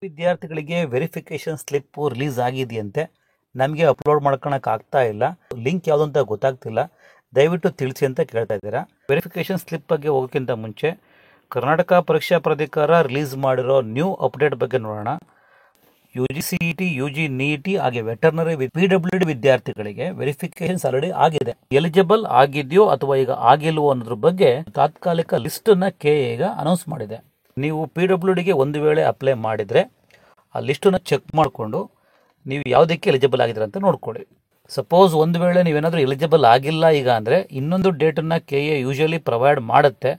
ವಿದ್ಯಾರ್ಥಿಗಳಿಗೆ verification slip release ಆಗಿದೆಯಂತೆ. ನಮಗೆ upload ಮಾಡ್ಕೊಳಕ್ಕೆ ಆಗ್ತಾ ಇಲ್ಲ, ಲಿಂಕ್ ಯಾವುದು ಅಂತ ಗೊತ್ತಾಗ್ತಿಲ್ಲ, ದಯವಿಟ್ಟು ತಿಳಿಸಿ ಅಂತ ಕೇಳ್ತಾ ಇದ್ದೀರಾ. ವೆರಿಫಿಕೇಶನ್ ಸ್ಲಿಪ್ ಬಗ್ಗೆ ಹೋಗೋಕ್ಕಿಂತ ಮುಂಚೆ ಕರ್ನಾಟಕ ಪರೀಕ್ಷಾ ಪ್ರಾಧಿಕಾರ ರಿಲೀಸ್ ಮಾಡಿರೋ ನ್ಯೂ ಅಪ್ಡೇಟ್ ಬಗ್ಗೆ ನೋಡೋಣ. UGCET, UG NEET ಹಾಗೆ ವೆಟರ್ನರಿ PWD ವಿದ್ಯಾರ್ಥಿಗಳಿಗೆ ವೆರಿಫಿಕೇಶನ್ಸ್ ಆಲ್ರೆಡಿ ಆಗಿದೆ. ಎಲಿಜಿಬಲ್ ಆಗಿದೆಯೋ ಅಥವಾ ಈಗ ಆಗಿಲ್ವೋ ಅನ್ನೋದ್ರ ಬಗ್ಗೆ ತಾತ್ಕಾಲಿಕ ಲಿಸ್ಟ್ ಅನ್ನ KA ಈಗ ಅನೌನ್ಸ್ ಮಾಡಿದೆ. ನೀವು PWDಗೆ ಒಂದು ವೇಳೆ ಅಪ್ಲೈ ಮಾಡಿದರೆ ಆ ಲಿಸ್ಟನ್ನು ಚೆಕ್ ಮಾಡಿಕೊಂಡು ನೀವು ಯಾವುದಕ್ಕೆ ಎಲಿಜಿಬಲ್ ಆಗಿದ್ರೆ ಅಂತ ನೋಡ್ಕೊಳ್ಳಿ. ಸಪೋಸ್ ಒಂದು ವೇಳೆ ನೀವೇನಾದರೂ ಎಲಿಜಿಬಲ್ ಆಗಿಲ್ಲ ಈಗ ಅಂದರೆ ಇನ್ನೊಂದು ಡೇಟನ್ನು KA ಯೂಶಲಿ ಪ್ರೊವೈಡ್ ಮಾಡುತ್ತೆ.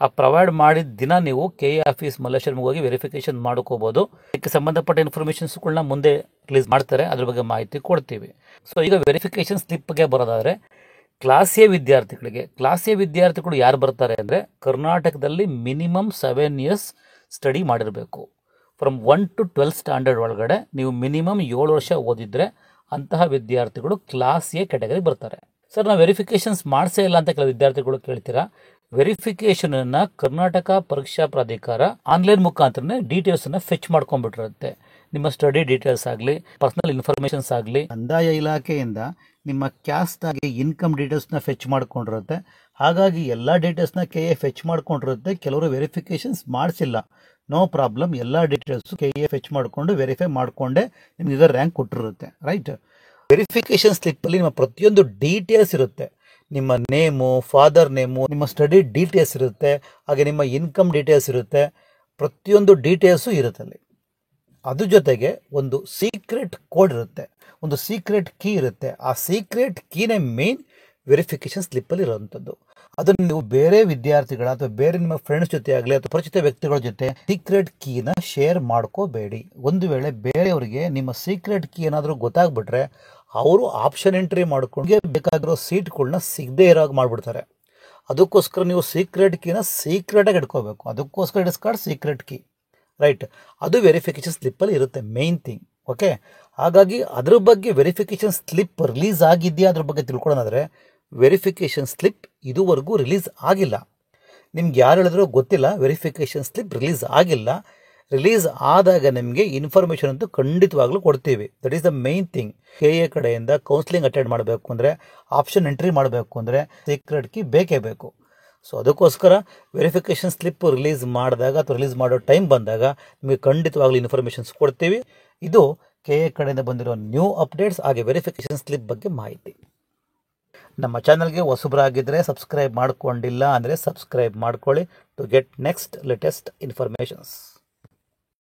ಆ ಪ್ರೊವೈಡ್ ಮಾಡಿದ ದಿನ ನೀವು KA ಆಫೀಸ್ ಮಲ್ಲೇಶ್ವರಂಗೆ ಹೋಗಿ ವೆರಿಫಿಕೇಶನ್ ಮಾಡ್ಕೋಬೋದು. ಇದಕ್ಕೆ ಸಂಬಂಧಪಟ್ಟ ಇನ್ಫಾರ್ಮೇಷನ್ಸ್ಗಳನ್ನ ಮುಂದೆ ರಿಲೀಸ್ ಮಾಡ್ತಾರೆ, ಅದ್ರ ಬಗ್ಗೆ ಮಾಹಿತಿ ಕೊಡ್ತೀವಿ. ಸೊ ಈಗ ವೆರಿಫಿಕೇಶನ್ ಸ್ಲಿಪ್ಗೆ ಬರೋದಾದರೆ ಕ್ಲಾಸ್ ಎ ವಿದ್ಯಾರ್ಥಿಗಳು ಯಾರು ಬರ್ತಾರೆ ಅಂದರೆ ಕರ್ನಾಟಕದಲ್ಲಿ ಮಿನಿಮಮ್ 7 years ಸ್ಟಡಿ ಮಾಡಿರಬೇಕು. ಫ್ರಮ್ 1 to 12 ಸ್ಟ್ಯಾಂಡರ್ಡ್ ಒಳಗಡೆ ನೀವು ಮಿನಿಮಮ್ 7 ವರ್ಷ ಓದಿದ್ರೆ ಅಂತಹ ವಿದ್ಯಾರ್ಥಿಗಳು ಕ್ಲಾಸ್ ಎ ಕ್ಯಾಟಗರಿ ಬರ್ತಾರೆ. ಸರ್, ನಾವು ವೆರಿಫಿಕೇಶನ್ಸ್ ಮಾಡಿಸೇ ಇಲ್ಲ ಅಂತ ಕೆಲವು ವಿದ್ಯಾರ್ಥಿಗಳು ಕೇಳ್ತೀರಾ. ವೆರಿಫಿಕೇಶನ್ ಅನ್ನ ಕರ್ನಾಟಕ ಪರೀಕ್ಷಾ ಪ್ರಾಧಿಕಾರ ಆನ್ಲೈನ್ ಮುಖಾಂತರನೇ ಡೀಟೇಲ್ಸ್ ಅನ್ನ ಫೆಚ್ ಮಾಡ್ಕೊಂಡ್ಬಿಟ್ಟಿರುತ್ತೆ. ನಿಮ್ಮ ಸ್ಟಡಿ ಡೀಟೇಲ್ಸ್ ಆಗಲಿ, ಪರ್ಸನಲ್ ಇನ್ಫಾರ್ಮೇಶನ್ಸ್ ಆಗಲಿ, ಕಂದಾಯ ಇಲಾಖೆಯಿಂದ ನಿಮ್ಮ ಕ್ಯಾಸ್ಟ್ ಆಗಿ ಇನ್ಕಮ್ ಡೀಟೇಲ್ಸ್ನ ಫೆಚ್ ಮಾಡ್ಕೊಂಡಿರುತ್ತೆ. ಹಾಗಾಗಿ ಎಲ್ಲ ಡೀಟೇಲ್ಸ್ನ KA ಫೆಚ್ ಮಾಡ್ಕೊಂಡಿರುತ್ತೆ. ಕೆಲವರು ವೆರಿಫಿಕೇಶನ್ಸ್ ಮಾಡಿಸಿಲ್ಲ, ನೋ ಪ್ರಾಬ್ಲಮ್, ಎಲ್ಲ ಡೀಟೇಲ್ಸ್ KA ಫೆಚ್ ಮಾಡಿಕೊಂಡು ವೆರಿಫೈ ಮಾಡಿಕೊಂಡೆ ನಿಮ್ಗೆ ಇದರ ರ್ಯಾಂಕ್ ಕೊಟ್ಟಿರುತ್ತೆ. ರೈಟ್, ವೆರಿಫಿಕೇಶನ್ ಸ್ಲಿಪ್ಪಲ್ಲಿ ನಿಮ್ಮ ಪ್ರತಿಯೊಂದು ಡೀಟೇಲ್ಸ್ ಇರುತ್ತೆ. ನಿಮ್ಮ ನೇಮು, ಫಾದರ್ ನೇಮು, ನಿಮ್ಮ ಸ್ಟಡಿ ಡೀಟೇಲ್ಸ್ ಇರುತ್ತೆ, ಹಾಗೆ ನಿಮ್ಮ ಇನ್ಕಮ್ ಡೀಟೇಲ್ಸ್ ಇರುತ್ತೆ, ಪ್ರತಿಯೊಂದು ಡೀಟೇಲ್ಸು ಇರುತ್ತೆ ಅಲ್ಲಿ. ಅದ್ರ ಜೊತೆಗೆ ಒಂದು ಸೀಕ್ರೆಟ್ ಕೋಡ್ ಇರುತ್ತೆ, ಒಂದು ಸೀಕ್ರೆಟ್ ಕೀ ಇರುತ್ತೆ. ಆ ಸೀಕ್ರೆಟ್ ಕೀನೇ ಮೇನ್ ವೆರಿಫಿಕೇಶನ್ ಸ್ಲಿಪ್ಪಲ್ಲಿ ಇರೋವಂಥದ್ದು. ಅದನ್ನು ನೀವು ಬೇರೆ ವಿದ್ಯಾರ್ಥಿಗಳ ಅಥವಾ ಬೇರೆ ನಿಮ್ಮ ಫ್ರೆಂಡ್ಸ್ ಜೊತೆ ಆಗಲಿ ಅಥವಾ ಪರಿಚಿತ ವ್ಯಕ್ತಿಗಳ ಜೊತೆ ಸೀಕ್ರೆಟ್ ಕೀನ ಶೇರ್ ಮಾಡ್ಕೋಬೇಡಿ. ಒಂದು ವೇಳೆ ಬೇರೆಯವರಿಗೆ ನಿಮ್ಮ ಸೀಕ್ರೆಟ್ ಕೀ ಏನಾದರೂ ಗೊತ್ತಾಗ್ಬಿಟ್ರೆ ಅವರು ಆಪ್ಷನ್ ಎಂಟ್ರಿ ಮಾಡ್ಕೊಂಡು ಬೇಕಾಗಿರೋ ಸೀಟ್ಗಳನ್ನ ಸಿಗದೇ ಇರೋ ಹಾಗೆ ಮಾಡಿಬಿಡ್ತಾರೆ. ಅದಕ್ಕೋಸ್ಕರ ನೀವು ಸೀಕ್ರೆಟ್ ಕೀನ ಸೀಕ್ರೆಟಾಗಿ ಇಟ್ಕೋಬೇಕು. ಅದಕ್ಕೋಸ್ಕರ ಇಟ್ಸ್ಕಾರ್ಡ್ ಸೀಕ್ರೆಟ್ ಕೀ. ರೈಟ್, ಅದು ವೆರಿಫಿಕೇಶನ್ ಸ್ಲಿಪ್ಪಲ್ಲಿ ಇರುತ್ತೆ, ಮೇನ್ ಥಿಂಗ್. ಓಕೆ, ಹಾಗಾಗಿ ಅದ್ರ ಬಗ್ಗೆ ವೆರಿಫಿಕೇಶನ್ ಸ್ಲಿಪ್ ರಿಲೀಸ್ ಆಗಿದೆಯಾ ಅದ್ರ ಬಗ್ಗೆ ತಿಳ್ಕೊಳ್ಳೋದಾದರೆ ವೆರಿಫಿಕೇಶನ್ ಸ್ಲಿಪ್ ಇದುವರೆಗೂ ರಿಲೀಸ್ ಆಗಿಲ್ಲ. ನಿಮ್ಗೆ ಯಾರು ಹೇಳಿದ್ರೂ ಗೊತ್ತಿಲ್ಲ, ವೆರಿಫಿಕೇಶನ್ ಸ್ಲಿಪ್ ರಿಲೀಸ್ ಆಗಿಲ್ಲ. ರಿಲೀಸ್ ಆದಾಗ ನಿಮಗೆ ಇನ್ಫಾರ್ಮೇಷನ್ ಅಂತೂ ಖಂಡಿತವಾಗ್ಲೂ ಕೊಡ್ತೀವಿ. That is the main thing. KA ಕಡೆಯಿಂದ ಕೌನ್ಸಿಲಿಂಗ್ ಅಟೆಂಡ್ ಮಾಡಬೇಕು ಅಂದರೆ, ಆಪ್ಷನ್ ಎಂಟ್ರಿ ಮಾಡಬೇಕು ಅಂದರೆ ಸೀಕ್ರೆಟ್ ಕೀ ಬೇಕೇ ಬೇಕು. ಸೊ ಅದಕ್ಕೋಸ್ಕರ ವೆರಿಫಿಕೇಶನ್ ಸ್ಲಿಪ್ ರಿಲೀಸ್ ಮಾಡಿದಾಗ ಅಥವಾ ರಿಲೀಸ್ ಮಾಡೋ ಟೈಮ್ ಬಂದಾಗ ನಿಮಗೆ ಖಂಡಿತವಾಗ್ಲೂ ಇನ್ಫಾರ್ಮೇಷನ್ಸ್ ಕೊಡ್ತೀವಿ. ಇದು KA ಕಡೆಯಿಂದ ಬಂದಿರೋ ನ್ಯೂ ಅಪ್ಡೇಟ್ಸ್ ಹಾಗೆ ವೆರಿಫಿಕೇಶನ್ ಸ್ಲಿಪ್ ಬಗ್ಗೆ ಮಾಹಿತಿ. ನಮ್ಮ ಚಾನಲ್ಗೆ ಹೊಸಬರಾಗಿದ್ದರೆ ಸಬ್ಸ್ಕ್ರೈಬ್ ಮಾಡ್ಕೊಂಡಿಲ್ಲ ಅಂದರೆ ಸಬ್ಸ್ಕ್ರೈಬ್ ಮಾಡ್ಕೊಳ್ಳಿ to get next latest informations.